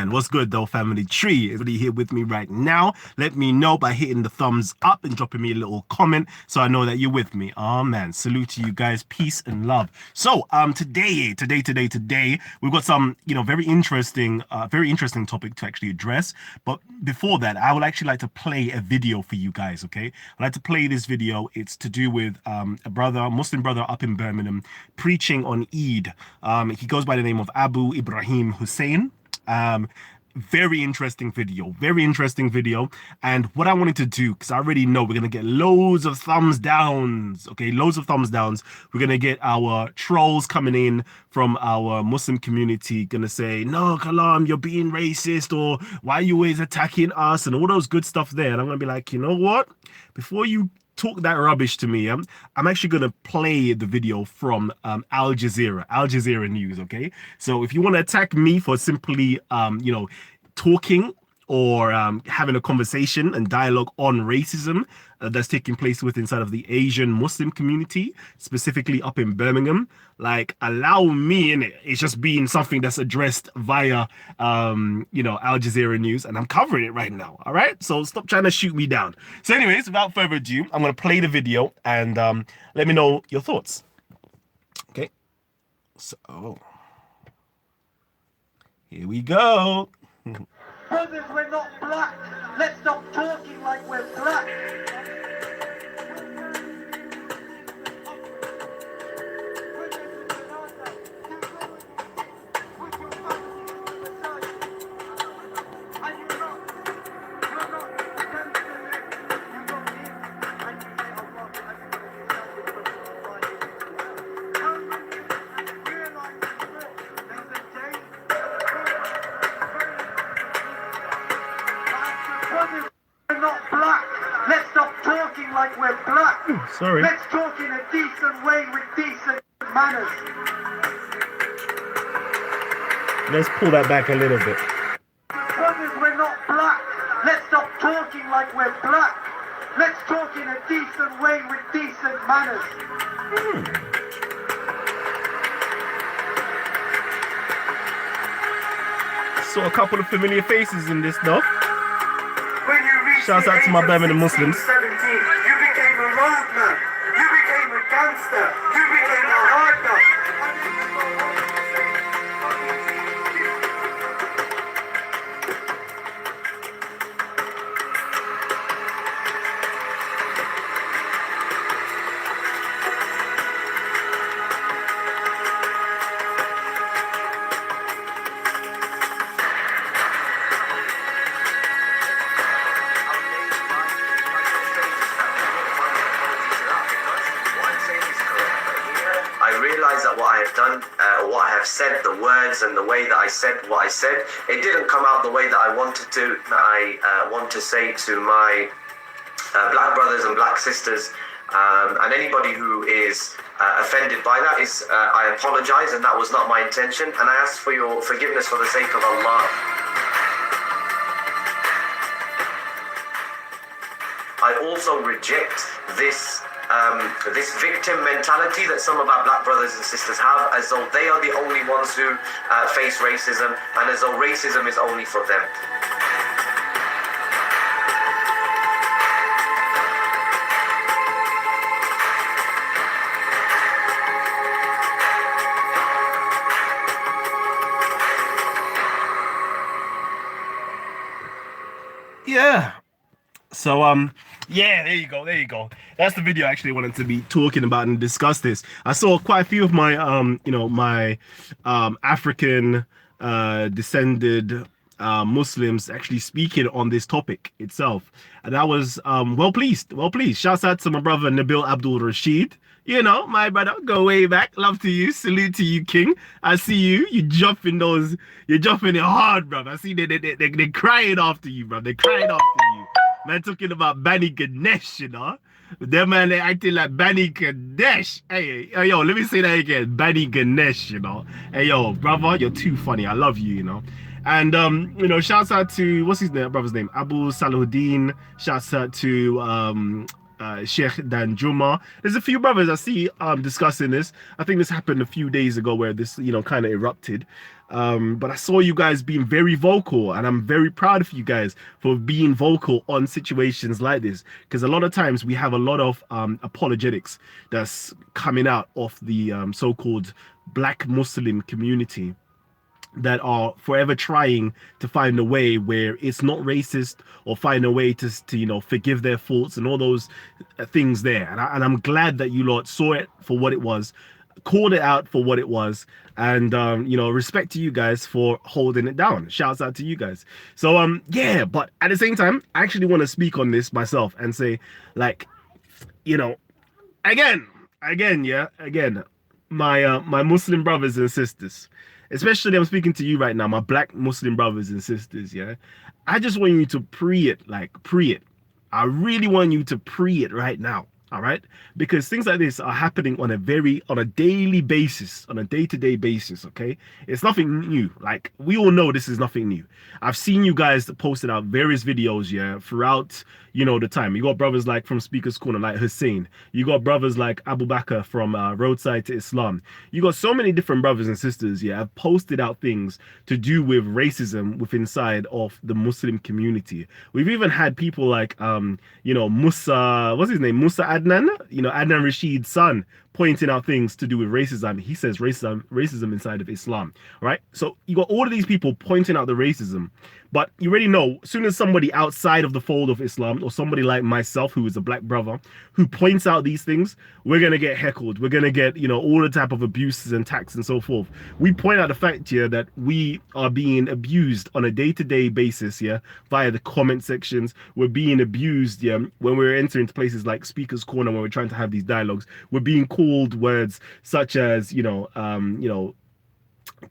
man, what's good though, family tree? Everybody here with me right now? Let me know by hitting the thumbs up and dropping me a little comment so I know that you're with me. Oh man, salute to you guys, peace and love. So today, we've got some very interesting topic to actually address. But before that, I would actually like to play a video for you guys. Okay, I'd like to play this video. It's to do with Muslim brother up in Birmingham preaching on Eid. He goes by the name of Abu Ibraheem Hussein. Very interesting video. And what I wanted to do, because I already know we're gonna get loads of thumbs downs. Okay, loads of thumbs downs. We're gonna get our trolls coming in from our Muslim community, gonna say, no, Kalam, you're being racist, or why are you always attacking us, and all those good stuff there. And I'm gonna be like, you know what, before you talk that rubbish to me, I'm actually going to play the video from Al Jazeera News. Okay, so if you want to attack me for simply talking or having a conversation and dialogue on racism that's taking place inside of the Asian Muslim community, specifically up in Birmingham, like, allow me in it. It's just being something that's addressed via Al Jazeera News, and I'm covering it right now. All right, so stop trying to shoot me down. So anyways, without further ado, I'm going to play the video and let me know your thoughts. Okay, so here we go. Brothers, we're not black. Let's stop talking like we're black. Like we're black. Sorry. Let's talk in a decent way with decent manners. Let's pull that back a little bit. Brothers, we're not black. Let's stop talking like we're black. Let's talk in a decent way with decent manners. Saw a couple of familiar faces in this though. Shouts out to my Birmingham Muslims. You became a roadman. You became a gangster. You became a hard dog. That what I have done, what I have said, the words and the way that I said what I said, it didn't come out the way that I wanted to. I want to say to my black brothers and black sisters, and anybody who is offended by that, is I apologize, and that was not my intention, and I ask for your forgiveness for the sake of Allah. I also reject this victim mentality that some of our black brothers and sisters have, as though they are the only ones who face racism, and as though racism is only for them. Yeah. So yeah, there you go. That's the video I actually wanted to be talking about and discuss this. I saw quite a few of my African descended Muslims actually speaking on this topic itself, and I was well pleased. Shouts out to my brother Nabil Abdul Rashid. You know, my brother, go way back. Love to you. Salute to you, King. I see you. You're jumping it hard, brother. I see they're crying after you, bro. They're crying after you. Man, talking about Bani Ganesh, you know. Them man, they acting like Bani Ganesh. Hey, yo, let me say that again. Bani Ganesh, you know. Hey, yo, brother, you're too funny. I love you, you know. And shouts out to, what's his brother's name? Abu Salahuddin. Shouts out to Sheikh Danjuma. There's a few brothers I see discussing this. I think this happened a few days ago where this kind of erupted. But I saw you guys being very vocal, and I'm very proud of you guys for being vocal on situations like this. Because a lot of times we have a lot of apologetics that's coming out of the so-called Black Muslim community that are forever trying to find a way where it's not racist, or find a way to forgive their faults and all those things there. And I'm glad that you lot saw it for what it was, called it out for what it was, and respect to you guys for holding it down. Shouts out to you guys. So yeah, but at the same time, I actually want to speak on this myself and say, like, again, my Muslim brothers and sisters, especially I'm speaking to you right now, my Black Muslim brothers and sisters, yeah. I just want you to pre it. I really want you to pre it right now. All right, because things like this are happening on a daily basis, on a day-to-day basis. Okay, it's nothing new. Like, we all know this is nothing new. I've seen you guys posted out various videos, yeah, throughout the time. You got brothers like from Speaker's Corner, like Hussein. You got brothers like Abu Bakr from Roadside to Islam. You got so many different brothers and sisters, yeah, have posted out things to do with racism within inside of the Muslim community. We've even had people like Musa, what's his name, Musa Adnan, Adnan Rashid's son, pointing out things to do with racism. He says racism inside of Islam, right? So you got all of these people pointing out the racism, but you already know, as soon as somebody outside of the fold of Islam, or somebody like myself, who is a black brother, who points out these things, we're gonna get heckled. We're gonna get all the type of abuses and attacks and so forth. We point out the fact here that we are being abused on a day-to-day basis, yeah, via the comment sections. We're being abused, yeah, when we're entering places like Speaker's Corner, when we're trying to have these dialogues. We're being called words such as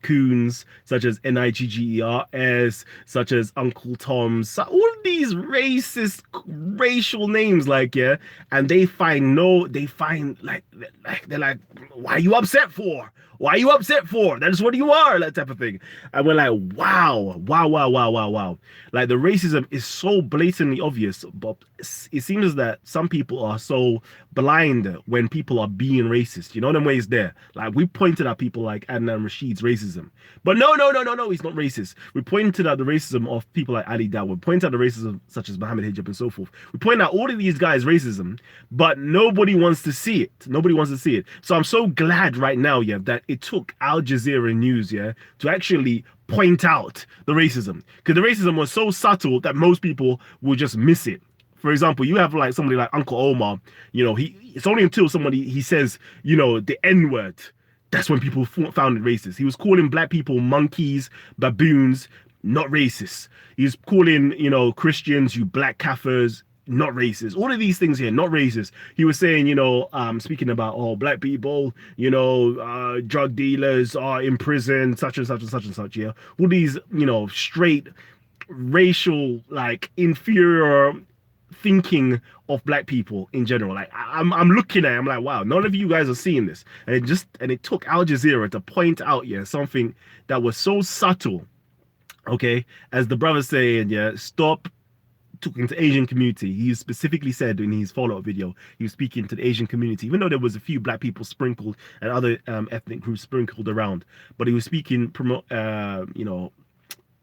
coons, such as niggers, such as Uncle Toms, all of these racial names, like, yeah, and they're like, why are you upset for? Why are you upset for? That's what you are, that type of thing. And we're like, wow. Like, the racism is so blatantly obvious, but it seems that some people are so blind when people are being racist. You know them ways there. Like, we pointed at people like Adnan Rashid's racism. But no, he's not racist. We pointed out the racism of people like Ali Dawah. We pointed out the racism such as Muhammad Hijab and so forth. We point out all of these guys' racism, but nobody wants to see it. Nobody wants to see it. So I'm so glad right now, yeah, that it took Al Jazeera News, yeah, to actually point out the racism. Because the racism was so subtle that most people will just miss it. For example, you have like somebody like Uncle Omar, it's only until he says, the N-word, that's when people found it racist. He was calling black people monkeys, baboons, not racist. He was calling, Christians, you black kafirs, not racist. All of these things here, not racist. He was saying, speaking about, black people, drug dealers are in prison, such and such and such and such, yeah. All these, straight racial, like, inferior thinking of black people in general. Like, I'm looking at it, I'm like, wow, none of you guys are seeing this. And it took Al Jazeera to point out, yeah, something that was so subtle, okay, as the brother saying, yeah, stop talking to Asian community. He specifically said in his follow-up video, he was speaking to the Asian community, even though there was a few black people sprinkled and other ethnic groups sprinkled around, but he was speaking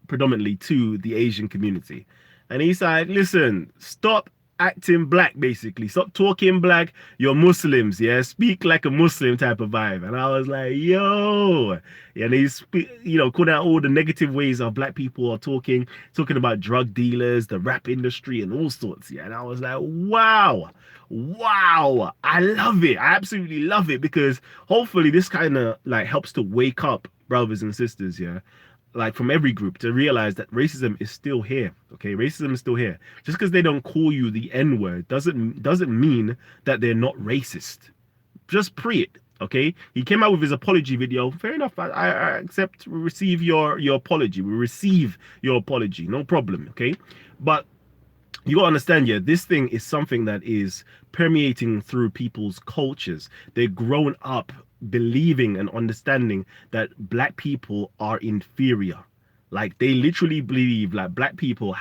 predominantly to the Asian community. And he's like, listen, stop acting black, basically. Stop talking black. You're Muslims, yeah? Speak like a Muslim type of vibe. And I was like, yo. And he's, calling out all the negative ways of black people are talking about drug dealers, the rap industry, and all sorts, yeah? And I was like, wow. I love it. I absolutely love it, because hopefully this kind of, like, helps to wake up brothers and sisters, yeah? Like, from every group, to realize that racism is still here. Okay, racism is still here. Just because they don't call you the N-word doesn't mean that they're not racist. Just pre it. Okay, he came out with his apology video. Fair enough. I accept. We receive your apology. We receive your apology. No problem. Okay, but you gotta understand, yeah, this thing is something that is permeating through people's cultures. They're grown up believing and understanding that black people are inferior. Like, they literally believe like black people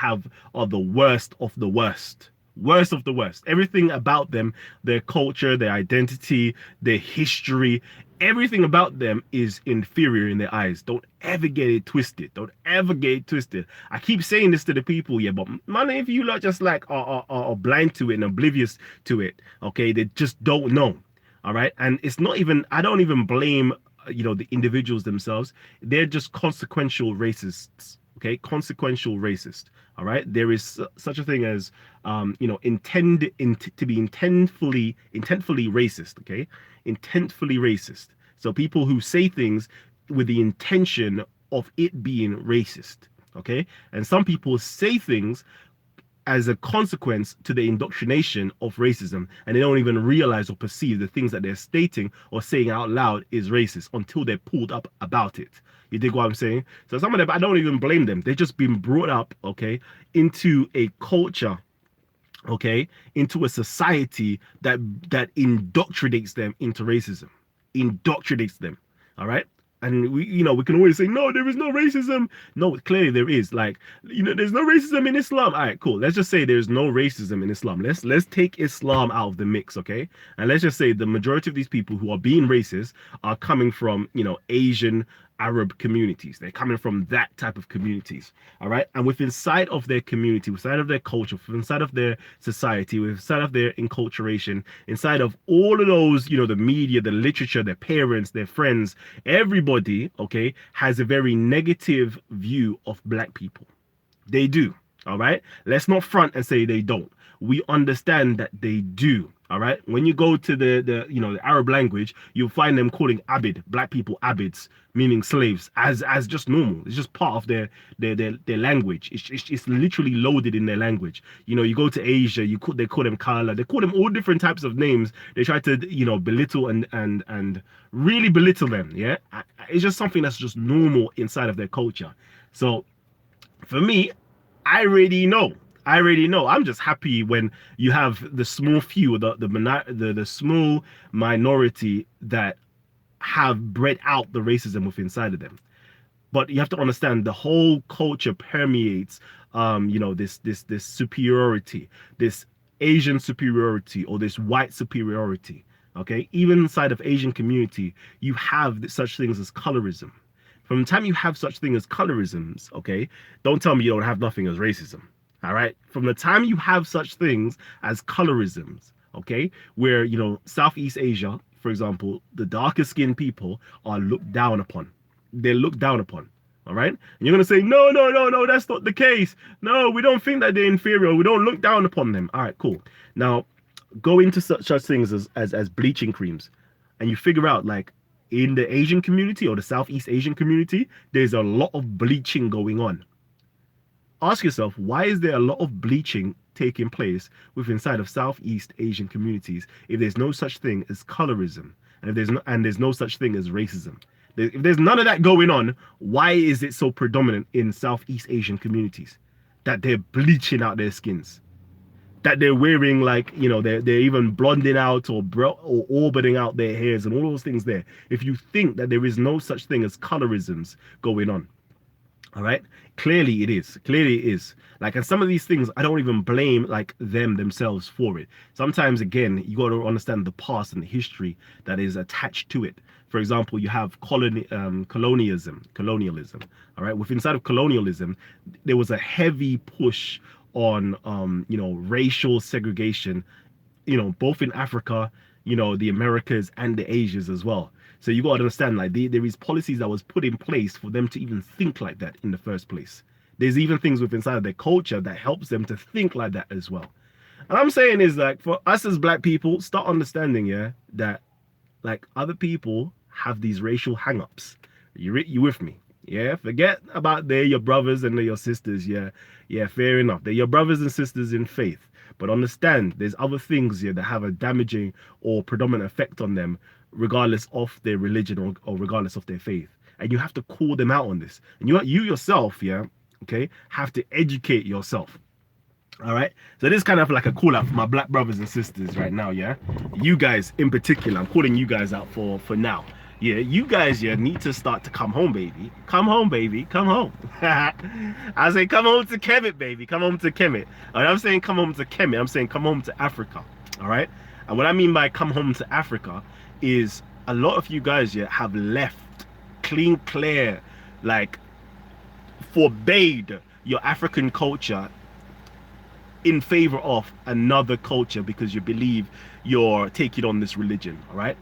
are the worst of the worst. Worst of the worst. Everything about them, their culture, their identity, their history, Everything about them is inferior in their eyes. Don't ever get it twisted. Don't ever get it twisted. I keep saying this to the people, yeah, but many of you lot just like are blind to it and oblivious to it. Okay, they just don't know. All right, and it's not even. I don't even blame the individuals themselves. They're just consequential racists. Okay, consequential racist. All right, there is such a thing as to be intentfully racist. Okay, intentfully racist. So people who say things with the intention of it being racist. Okay, and some people say things as a consequence to the indoctrination of racism, and they don't even realize or perceive the things that they're stating or saying out loud is racist until they're pulled up about it. You dig what I'm saying? So some of them, I don't even blame them. They've just been brought up, okay, into a culture, okay, into a society that indoctrinates them into racism, indoctrinates them. All right. And we can always say, no, there is no racism. No, clearly there is. Like, there's no racism in Islam. All right, cool. Let's just say there's no racism in Islam. Let's take Islam out of the mix, okay? And let's just say the majority of these people who are being racist are coming from, Asian, Arab communities. They're coming from that type of communities, all right? And within inside of their community, inside of their culture, inside of their society, inside of their enculturation, inside of all of those, the media, the literature, their parents, their friends, everybody, okay, has a very negative view of black people. They do, all right? Let's not front and say they don't. We understand that they do. All right. When you go to the Arab language, you'll find them calling Abid, black people Abids, meaning slaves, as just normal. It's just part of their language. It's literally loaded in their language. You go to Asia, they call them Kala, they call them all different types of names. They try to belittle and really belittle them. Yeah, it's just something that's just normal inside of their culture. So for me, I already know. I'm just happy when you have the small few, the small minority that have bred out the racism within inside of them. But you have to understand the whole culture permeates, this superiority, this Asian superiority or this white superiority. Okay, even inside of Asian community, you have such things as colorism. From the time you have such thing as colorisms, okay, don't tell me you don't have nothing as racism. All right. From the time you have such things as colorisms, okay, where, Southeast Asia, for example, the darker skinned people are looked down upon. They're looked down upon. All right. And you're going to say, no, that's not the case. No, we don't think that they're inferior. We don't look down upon them. All right, cool. Now, go into such things as bleaching creams, and you figure out, like, in the Asian community or the Southeast Asian community, there's a lot of bleaching going on. Ask yourself, why is there a lot of bleaching taking place within inside of Southeast Asian communities if there's no such thing as colorism and there's no such thing as racism? If there's none of that going on, why is it so predominant in Southeast Asian communities that they're bleaching out their skins? That they're wearing, like, they're even blonding out or orbiting out their hairs and all those things there. If you think that there is no such thing as colorisms going on. All right. Clearly it is. Like, and some of these things, I don't even blame, like, themselves for it. Sometimes, again, you got to understand the past and the history that is attached to it. For example, you have colonialism. All right. Within inside of colonialism, there was a heavy push on, racial segregation, both in Africa, the Americas and the Asias as well. So you got to understand, like, there is policies that was put in place for them to even think like that in the first place. There's even things within inside of their culture that helps them to think like that as well. And I'm saying is, like, for us as black people, start understanding, yeah, that, like, other people have these racial hang-ups. You with me? Yeah, forget about they're your brothers and they're your sisters. Yeah, fair enough. They're your brothers and sisters in faith. But understand, there's other things here that have a damaging or predominant effect on them, regardless of their religion or regardless of their faith. And you have to call them out on this. And you yourself, yeah, okay, have to educate yourself. All right. So this is kind of like a call out for my black brothers and sisters right now. Yeah. You guys in particular, I'm calling you guys out for now. Yeah, you guys, need to start to come home, baby. Come home, baby. Come home. I say, come home to Kemet, baby. Come home to Kemet. And I'm saying come home to Kemet. I'm saying come home to Africa. All right. And what I mean by come home to Africa is a lot of you guys, yeah, have left clean, clear, like forbade your African culture in favor of another culture because you believe you're taking on this religion. All right.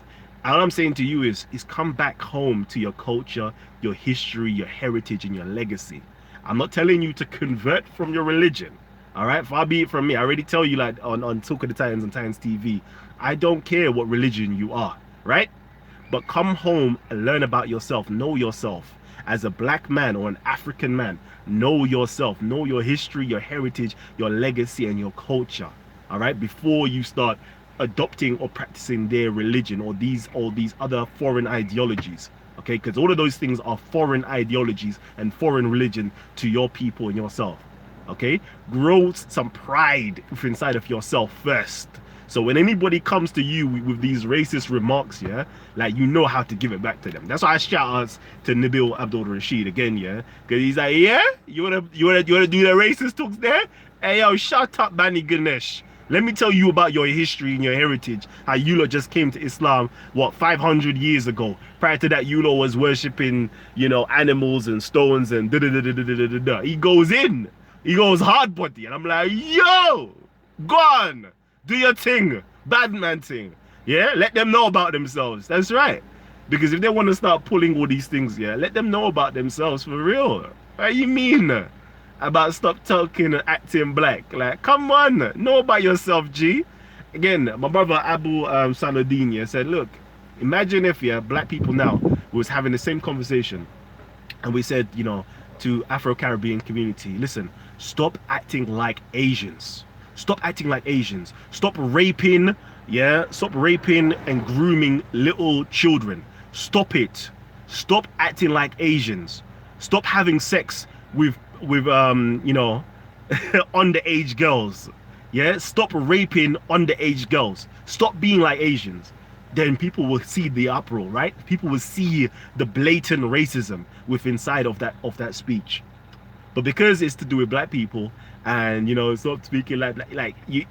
All I'm saying to you is come back home to your culture, your history, your heritage, and your legacy. I'm not telling you to convert from your religion. All right, far be it from me. I already tell you, like on Talk of the Titans and Titans TV, I don't care what religion you are, right? But come home and learn about yourself. Know yourself as a black man or an African man. Know yourself. Know your history, your heritage, your legacy, and your culture. All right, before you start adopting or practicing their religion or these other foreign ideologies. Okay, because all of those things are foreign ideologies and foreign religion to your people and yourself. Okay, grow some pride inside of yourself first. So when anybody comes to you with these racist remarks, yeah, like you know how to give it back to them. That's why I shout out to Nabil Abdul Rashid again, yeah, because he's like, yeah, you wanna do the racist talks there? Hey yo, shut up, Bani Ganesh. Let me tell you about your history and your heritage. How you lot just came to Islam, what, 500 years ago. Prior to that, you lot was worshipping, you know, animals and stones and da-da-da-da-da-da-da. He goes in. He goes hard body. And I'm like, yo, go on. Do your thing. Bad man thing. Yeah? Let them know about themselves. That's right. Because if they want to start pulling all these things, yeah, let them know about themselves for real. What you mean? About stop talking and acting black. Like, come on, know about yourself, G. Again, my brother Abu Saladin said, look, imagine if black people now was having the same conversation and we said, you know, to Afro-Caribbean community, listen, stop acting like Asians. Stop acting like Asians. Stop raping, stop raping and grooming little children. Stop it. Stop acting like Asians. Stop having sex with you know, underage girls. Yeah, stop raping underage girls. Stop being like Asians. Then people will see the uproar, right? People will see the blatant racism with inside of that speech. But because it's to do with black people, and you know, stop speaking like you,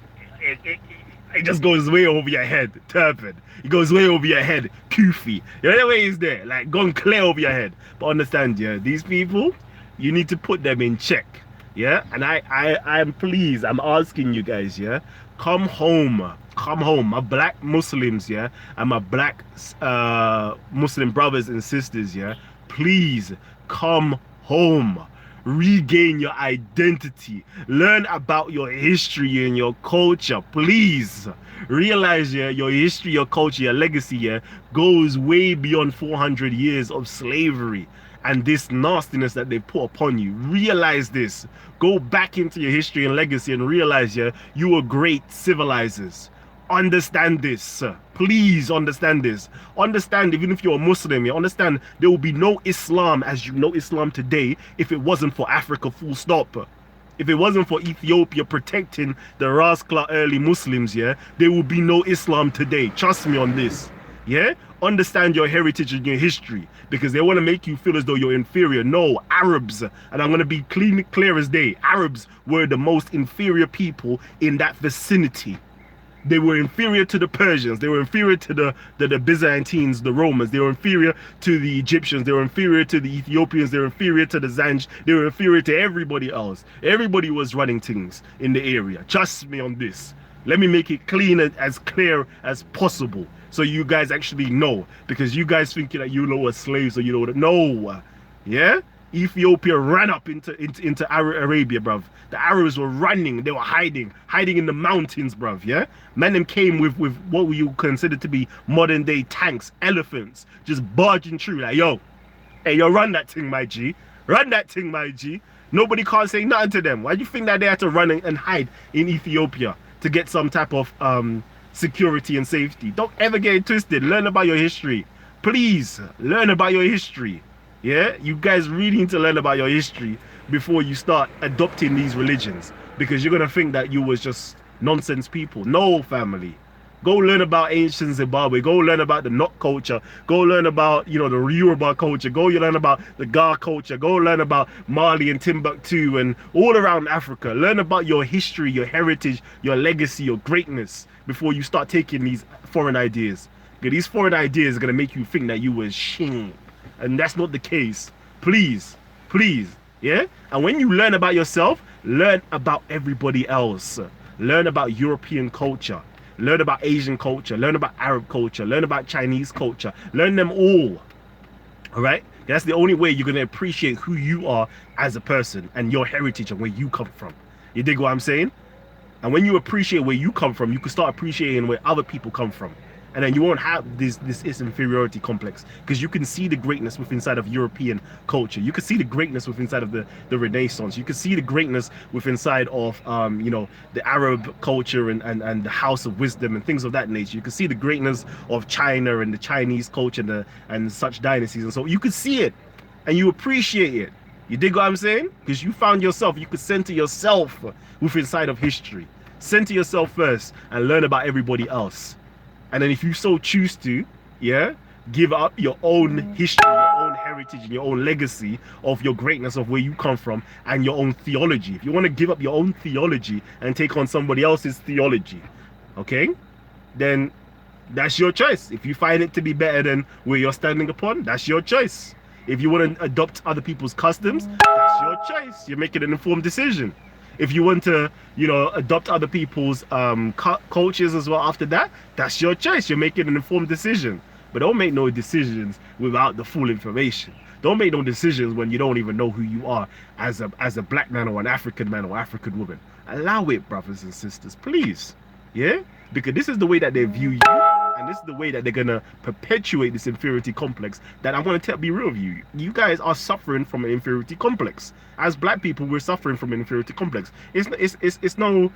it just goes way over your head, turpid. It goes way over your head, kufi. The other way is there, like gone clear over your head. But understand, yeah, these people, you need to put them in check, yeah. And I'm pleased, I'm asking you guys, yeah, come home, my black Muslims, yeah, and my black Muslim brothers and sisters, yeah, please come home. Regain your identity, learn about your history and your culture. Please realize, yeah, your history, your culture, your legacy, yeah, goes way beyond 400 years of slavery and this nastiness that they put upon you. Realize this. Go back into your history and legacy and realize, yeah, you were great civilizers. Understand this. Please understand this. Understand, even if you're a Muslim, you understand there will be no Islam as you know Islam today if it wasn't for Africa, full stop. If it wasn't for Ethiopia protecting the Rasicm early Muslims, yeah, there will be no Islam today. Trust me on this. Yeah? Understand your heritage and your history, because they want to make you feel as though you're inferior. No, Arabs, and I'm going to be clear as day, Arabs were the most inferior people in that vicinity. They were inferior to the Persians. They were inferior to the Byzantines, the Romans. They were inferior to the Egyptians. They were inferior to the Ethiopians. They were inferior to the Zanj. They were inferior to everybody else. Everybody was running things in the area. Trust me on this. Let me make it clean, as clear as possible, so you guys actually know. Because you guys thinking that you know what slaves or you know what. No. Yeah? Ethiopia ran up into Arabia, bruv. The Arabs were running, they were hiding in the mountains, bruv, yeah? Men them came with what you consider to be modern day tanks, elephants, just barging through, like, yo, hey, yo, run that thing, my G. Run that thing, my G. Nobody can't say nothing to them. Why do you think that they had to run and hide in Ethiopia to get some type of security and safety? Don't ever get it twisted. Learn about your history. Please, learn about your history. Yeah, you guys really need to learn about your history before you start adopting these religions, because you're gonna think that you was just nonsense people. No, family. Go learn about ancient Zimbabwe. Go learn about the Nok culture. Go learn about, you know, the Yoruba culture. Go learn about the Gar culture. Go learn about Mali and Timbuktu and all around Africa. Learn about your history, your heritage, your legacy, your greatness before you start taking these foreign ideas. Because these foreign ideas are going to make you think that you were shing. And that's not the case. Please, please, yeah? And when you learn about yourself, learn about everybody else. Learn about European culture. Learn about Asian culture. Learn about Arab culture. Learn about Chinese culture. Learn them all. All right? That's the only way you're going to appreciate who you are as a person and your heritage and where you come from. You dig what I'm saying? And when you appreciate where you come from, you can start appreciating where other people come from. And then you won't have this inferiority complex, because you can see the greatness within inside of European culture. You can see the greatness within inside of the Renaissance. You can see the greatness within inside of you know, the Arab culture and the House of Wisdom and things of that nature. You can see the greatness of China and the Chinese culture and such dynasties. And so you can see it and you appreciate it. You dig what I'm saying? Because you found yourself, you could center yourself within inside of history. Center yourself first and learn about everybody else. And then if you so choose to, yeah, give up your own history, your own heritage, and your own legacy of your greatness of where you come from and your own theology. If you want to give up your own theology and take on somebody else's theology, okay, then that's your choice. If you find it to be better than where you're standing upon, that's your choice. If you want to adopt other people's customs, that's your choice. You're making an informed decision. If you want to, you know, adopt other people's cultures as well after that, that's your choice. You're making an informed decision. But don't make no decisions without the full information. Don't make no decisions when you don't even know who you are as a black man or an African man or African woman. Allow it, brothers and sisters, please. Yeah? Because this is the way that they view you, and this is the way that they're gonna perpetuate this inferiority complex that I want to be real with you. You guys are suffering from an inferiority complex. As black people, we're suffering from an inferiority complex. It's no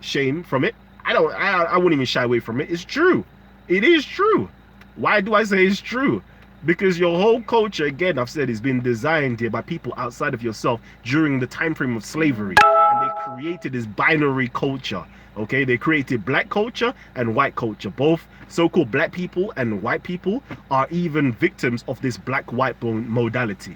shame from it. I wouldn't even shy away from it. It's true. It is true. Why do I say it's true? Because your whole culture, again, I've said, has been designed here by people outside of yourself during the time frame of slavery. And they created this binary culture. Okay, they created black culture and white culture. Both so-called black people and white people are even victims of this black-white modality.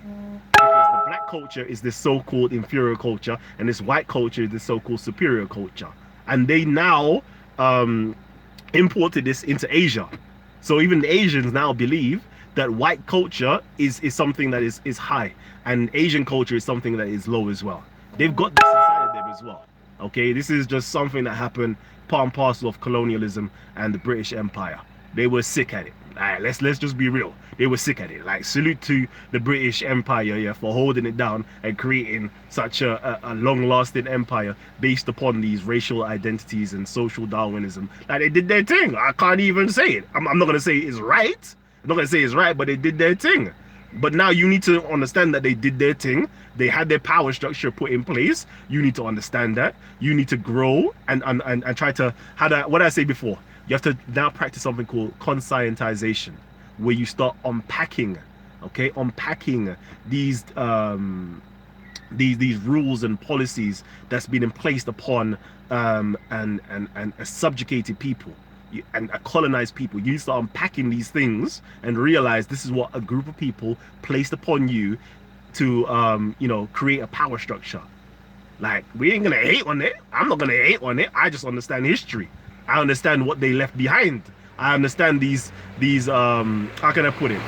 Because the black culture is this so-called inferior culture, and this white culture is the so-called superior culture. And they now imported this into Asia. So even the Asians now believe that white culture is something that is high, and Asian culture is something that is low as well. They've got this inside of them as well. Okay, this is just something that happened part and parcel of colonialism and the British Empire. They were sick at it. Alright, let's just be real. They were sick at it. Like, salute to the British Empire, yeah, for holding it down and creating such a long-lasting empire based upon these racial identities and social Darwinism. Like, they did their thing. I can't even say it. I'm not gonna say it's right. I'm not gonna say it's right, but they did their thing. But now you need to understand that they did their thing. They had their power structure put in place. You need to understand that. You need to grow and try to, what did I say before? You have to now practice something called conscientization, where you start unpacking, okay, unpacking these rules and policies that's been placed upon and subjugated people and colonized people. You start unpacking these things and realize this is what a group of people placed upon you to you know, create a power structure. Like, we ain't gonna hate on it. I'm not gonna hate on it. I just understand history. I understand what they left behind. I understand these how can I put it?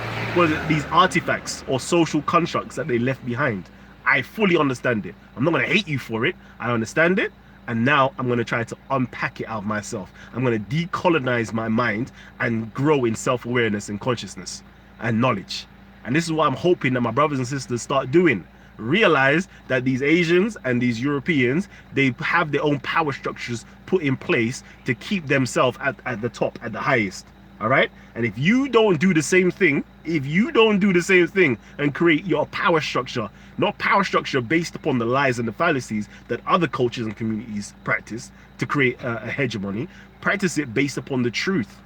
These artifacts or social constructs that they left behind. I fully understand it. I'm not gonna hate you for it. I understand it. And now I'm going to try to unpack it out of myself. I'm going to decolonize my mind and grow in self-awareness and consciousness and knowledge. And this is what I'm hoping that my brothers and sisters start doing. Realize that these Asians and these Europeans, they have their own power structures put in place to keep themselves at the top, at the highest. All right? And if you don't do the same thing, and create your power structure, not power structure based upon the lies and the fallacies that other cultures and communities practice to create a hegemony, practice it based upon the truth.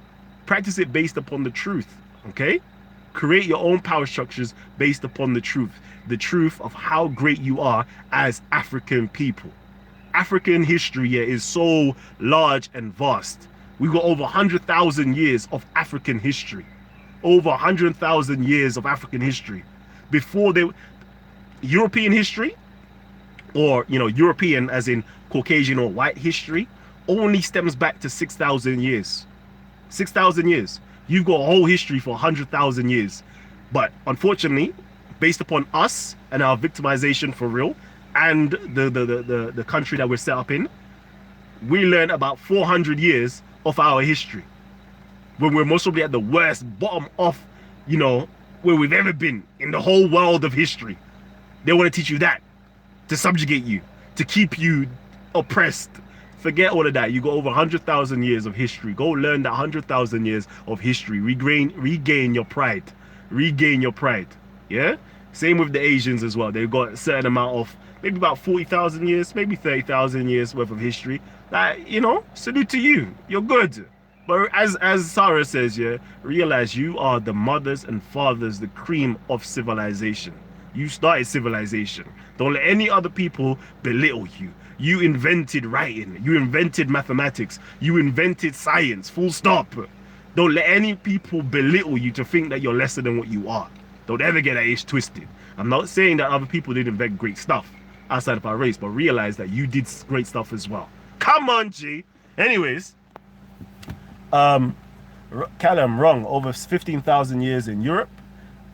Practice it based upon the truth, okay? Create your own power structures based upon the truth of how great you are as African people. African history here is so large and vast. We've got over 100,000 years of African history. Over 100,000 years of African history. Before European history, or, you know, European as in Caucasian or white history, only stems back to 6,000 years. 6,000 years. You've got a whole history for 100,000 years. But unfortunately, based upon us and our victimization for real, and the country that we're set up in, we learned about 400 years of our history. When we're most probably at the worst bottom of, you know, where we've ever been in the whole world of history. They want to teach you that, to subjugate you, to keep you oppressed. Forget all of that. You got over 100,000 years of history. Go learn that 100,000 years of history. Regain your pride. Regain your pride. Yeah? Same with the Asians as well. They've got a certain amount of, maybe about 40,000 years, maybe 30,000 years worth of history. That, you know, salute to you. You're good. But as Sarah says, yeah, realize you are the mothers and fathers, the cream of civilization. You started civilization. Don't let any other people belittle you. You invented writing. You invented mathematics. You invented science. Full stop. Don't let any people belittle you to think that you're lesser than what you are. Don't ever get that age twisted. I'm not saying that other people didn't invent great stuff outside of our race, but realize that you did great stuff as well. Come on, G. Anyways, Kalam, wrong. Over 15,000 years in Europe.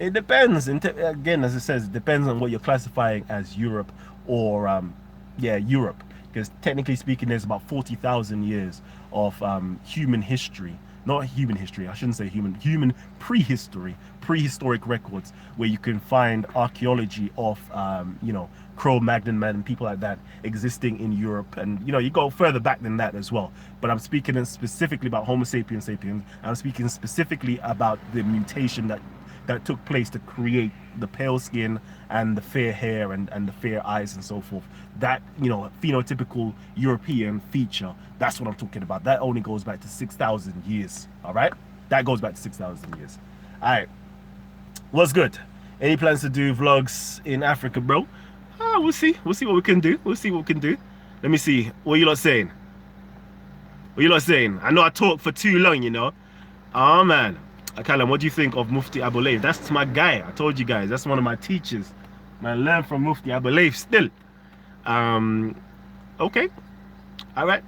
It depends. Again, as it says, it depends on what you're classifying as Europe or, yeah, Europe. Because technically speaking, there's about 40,000 years of human history. Not human history, I shouldn't say human prehistory, prehistoric records where you can find archaeology of, you know, Cro-Magnon man and people like that existing in Europe. And, you know, you go further back than that as well. But I'm speaking specifically about Homo sapiens sapiens. I'm speaking specifically about the mutation that took place to create the pale skin and the fair hair and the fair eyes and so forth. That, you know, phenotypical European feature, that's what I'm talking about. That only goes back to 6,000 years, all right? That goes back to 6,000 years. All right, what's good? Any plans to do vlogs in Africa, bro? We'll see. We'll see what we can do. We'll see what we can do. Let me see. What are you lot saying? What are you lot saying? I know I talk for too long, you know. Oh, man. Kalam, what do you think of Mufti Abulaif? That's my guy. I told you guys. That's one of my teachers. I learned from Mufti Abulaif still. Okay. All right.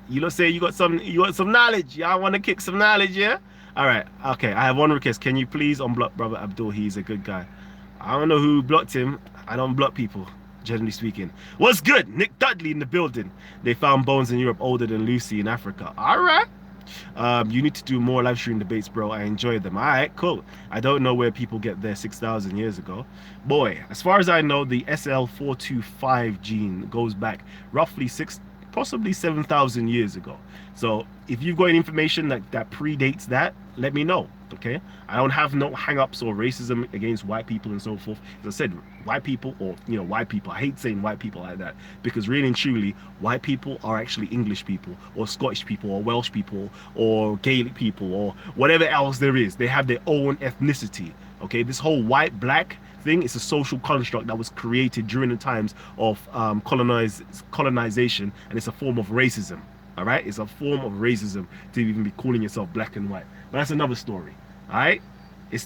You lot say you got some knowledge. Y'all want to kick some knowledge, yeah? All right. Okay. I have one request. Can you please unblock Brother Abdul? He's a good guy. I don't know who blocked him. I don't block people, generally speaking. What's good? Nick Dudley in the building. They found bones in Europe older than Lucy in Africa. All right. You need to do more live stream debates, bro. I enjoy them. All right, cool. I don't know where people get there 6,000 years ago. Boy, as far as I know, the SL425 gene goes back roughly possibly 7,000 years ago. So if you've got any information that predates that, let me know, okay? I don't have no hang-ups or racism against white people and so forth. As I said, white people, or, you know, white people, I hate saying white people like that, because really and truly, white people are actually English people, or Scottish people, or Welsh people, or Gaelic people, or whatever else there is. They have their own ethnicity, okay? This whole white-black thing is a social construct that was created during the times of colonization, and it's a form of racism. All right, it's a form of racism to even be calling yourself black and white. But that's another story. All right,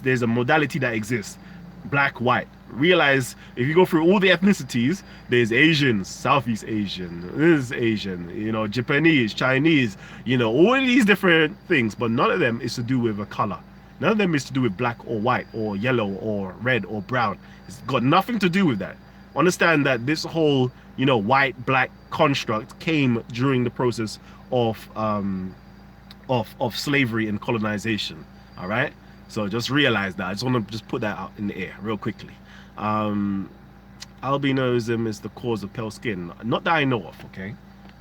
there's a modality that exists, black, white. Realize if you go through all the ethnicities, there's Asians, Southeast Asian, this is Asian, you know, Japanese, Chinese, you know, all of these different things, but none of them is to do with a color. None of them is to do with black or white or yellow or red or brown. It's got nothing to do with that. Understand that this whole, you know, white black construct came during the process of slavery and colonization. All right, so just realize that. I just want to just put that out in the air real quickly. Albinism is the cause of pale skin. Not that I know of. Okay,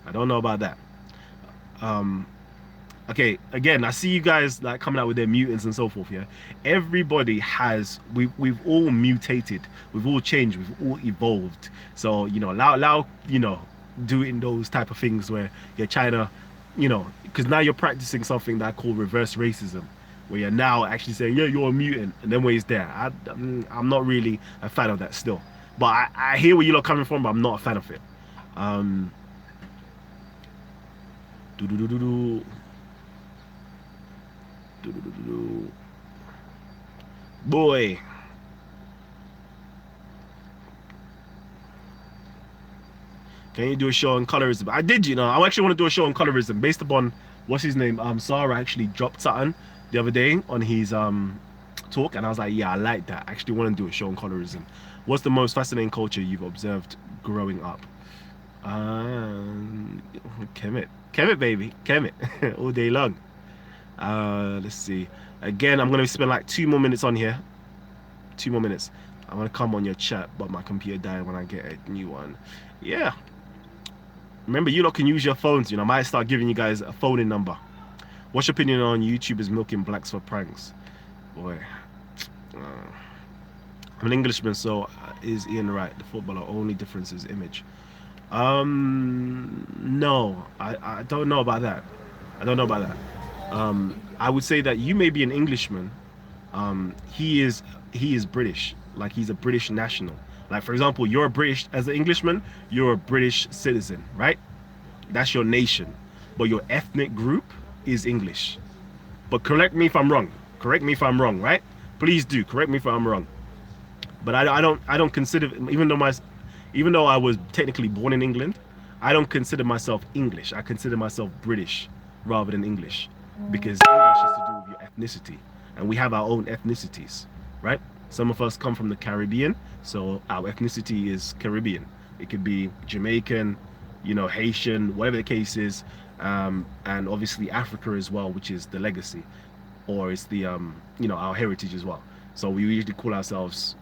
I don't know about that. Okay, again, I see you guys like coming out with their mutants and so forth. Yeah, everybody has. We've all mutated. We've all changed. We've all evolved. So, you know, allow you know, doing those type of things where you're trying to, you know, because now you're practicing something that I call reverse racism, where you're now actually saying, yeah, you're a mutant, and then where he's there. I'm not really a fan of that still. But I hear where you're coming from, but I'm not a fan of it. Boy, can you do a show on colorism? I did, you know. I actually want to do a show on colorism based upon what's his name? Sarah actually dropped something the other day on his talk, and I was like, yeah, I like that. I actually want to do a show on colorism. What's the most fascinating culture you've observed growing up? Um, Kemet, baby, Kemet, all day long. Let's see. Again, I'm gonna spend like 2 more minutes on here. 2 more minutes. I'm gonna come on your chat, but my computer died when I get a new one. Yeah. Remember, you lot can use your phones. You know, I might start giving you guys a phone-in number. What's your opinion on YouTubers milking blacks for pranks? Boy, uh, I'm an Englishman, so is Ian right? The footballer only difference is image. No, I don't know about that. I don't know about that. I would say that you may be an Englishman. He is British. Like he's a British national. Like for example, you're a British as an Englishman. You're a British citizen, right? That's your nation, but your ethnic group is English. But correct me if I'm wrong. Correct me if I'm wrong, right? Please do correct me if I'm wrong. But I don't consider, even though I was technically born in England, I don't consider myself English. I consider myself British rather than English, because English is to do with your ethnicity, and we have our own ethnicities, right? Some of us come from the Caribbean, so our ethnicity is Caribbean. It could be Jamaican, Haitian, whatever the case is, and obviously Africa as well, which is the legacy, or it's the our heritage as well. So we usually call ourselves,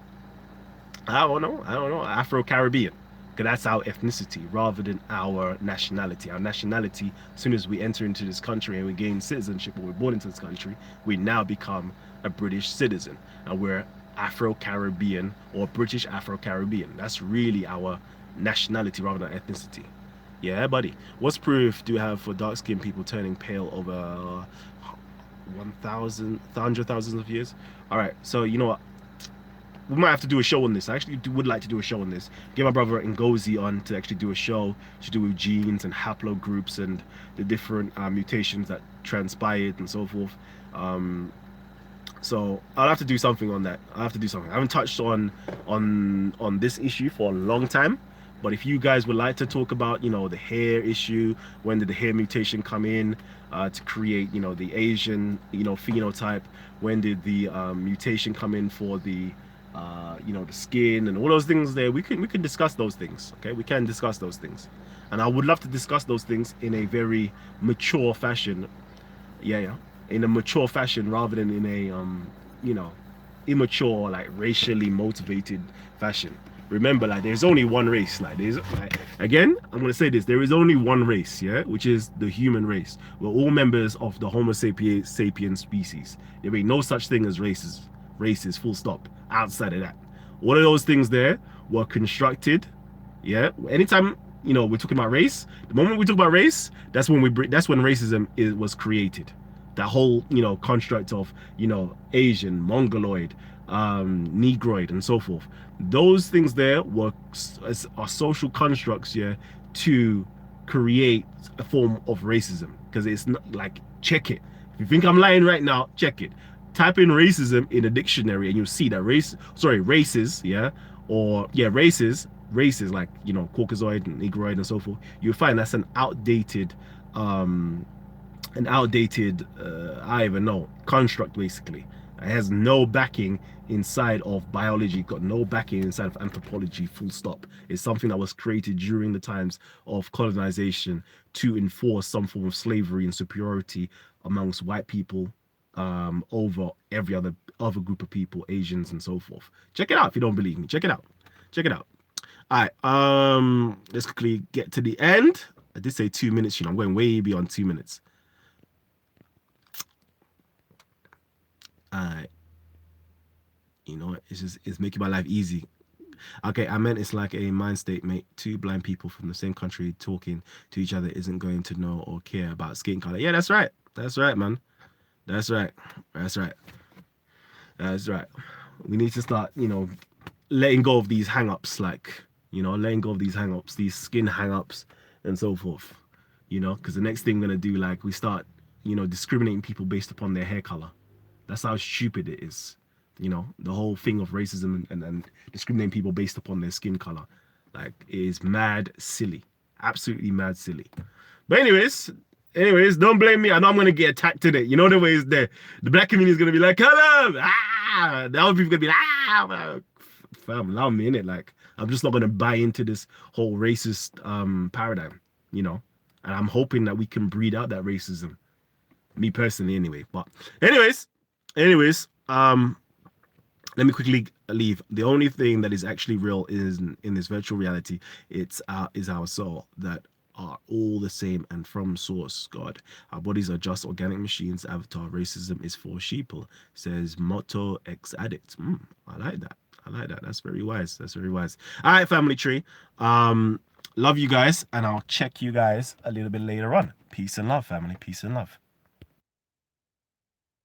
I don't know, Afro-Caribbean, because that's our ethnicity rather than our nationality. Our nationality, as soon as we enter into this country and we gain citizenship, or we're born into this country, we now become a British citizen, and we're Afro-Caribbean or British Afro-Caribbean. That's really our nationality rather than ethnicity. Yeah, buddy. What's proof do you have for dark-skinned people turning pale over 1,000, hundred thousands of years? All right, so you know what? We might have to do a show on this. I actually would like to do a show on this. Get my brother Ngozi on to actually do a show to do with genes and haplogroups and the different mutations that transpired and so forth. So I'll have to do something on that. I'll have to do something. I haven't touched on this issue for a long time. But if you guys would like to talk about, the hair issue, when did the hair mutation come in to create, the Asian, phenotype? When did the mutation come in for the the skin and all those things there, we can discuss those things. Okay, we can discuss those things, and I would love to discuss those things in a very mature fashion. Yeah, in a mature fashion rather than in a immature, like racially motivated fashion. Remember, like, there's only one race. Like, again, I'm gonna say this: there is only one race, yeah, which is the human race. We're all members of the Homo sapiens species. There ain't no such thing as races, full stop. Outside of that, all of those things there were constructed. Yeah, anytime we're talking about race, the moment we talk about race, that's when racism was created. That whole construct of Asian, Mongoloid, Negroid, and so forth. Those things there are social constructs, yeah, to create a form of racism. Because it's not like, check it. If you think I'm lying right now, check it. Type in racism in a dictionary and you'll see that races, yeah, or yeah, races like Caucasoid and Negroid and so forth. You'll find that's an outdated I don't even know, construct. Basically, it has no backing inside of biology, got no backing inside of anthropology, full stop. It's something that was created during the times of colonization to enforce some form of slavery and superiority amongst white people over every other group of people, Asians and so forth. Check it out if you don't believe me. Check it out. Check it out. All right, let's quickly get to the end. I did say 2 minutes, I'm going way beyond 2 minutes. All right, it's making my life easy. Okay, I meant it's like a mind state, mate. Two blind people from the same country talking to each other isn't going to know or care about skin color. Yeah, that's right, man. That's right. We need to start, letting go of these hang-ups, these skin hang-ups and so forth, because the next thing we're going to do, like, we start, discriminating people based upon their hair color. That's how stupid it is, the whole thing of racism and discriminating people based upon their skin color. Like, it is mad silly, absolutely mad silly. But anyways, Anyways, don't blame me. I know I'm gonna get attacked today. You know the way it's there. The black community is gonna be like, Kalam, ah. The other people gonna be like, ah. Fam, allow me in it. Like, I'm just not gonna buy into this whole racist paradigm, you know. And I'm hoping that we can breed out that racism. Me personally, anyway. But anyways, let me quickly leave. The only thing that is actually real is in this virtual reality, is our soul, that are all the same and from source God. Our bodies are just organic machines. Avatar racism is for sheeple, says Motto X Addict. I like that. I like that. That's very wise. That's very wise. All right, family tree. Love you guys, and I'll check you guys a little bit later on. Peace and love, family. Peace and love.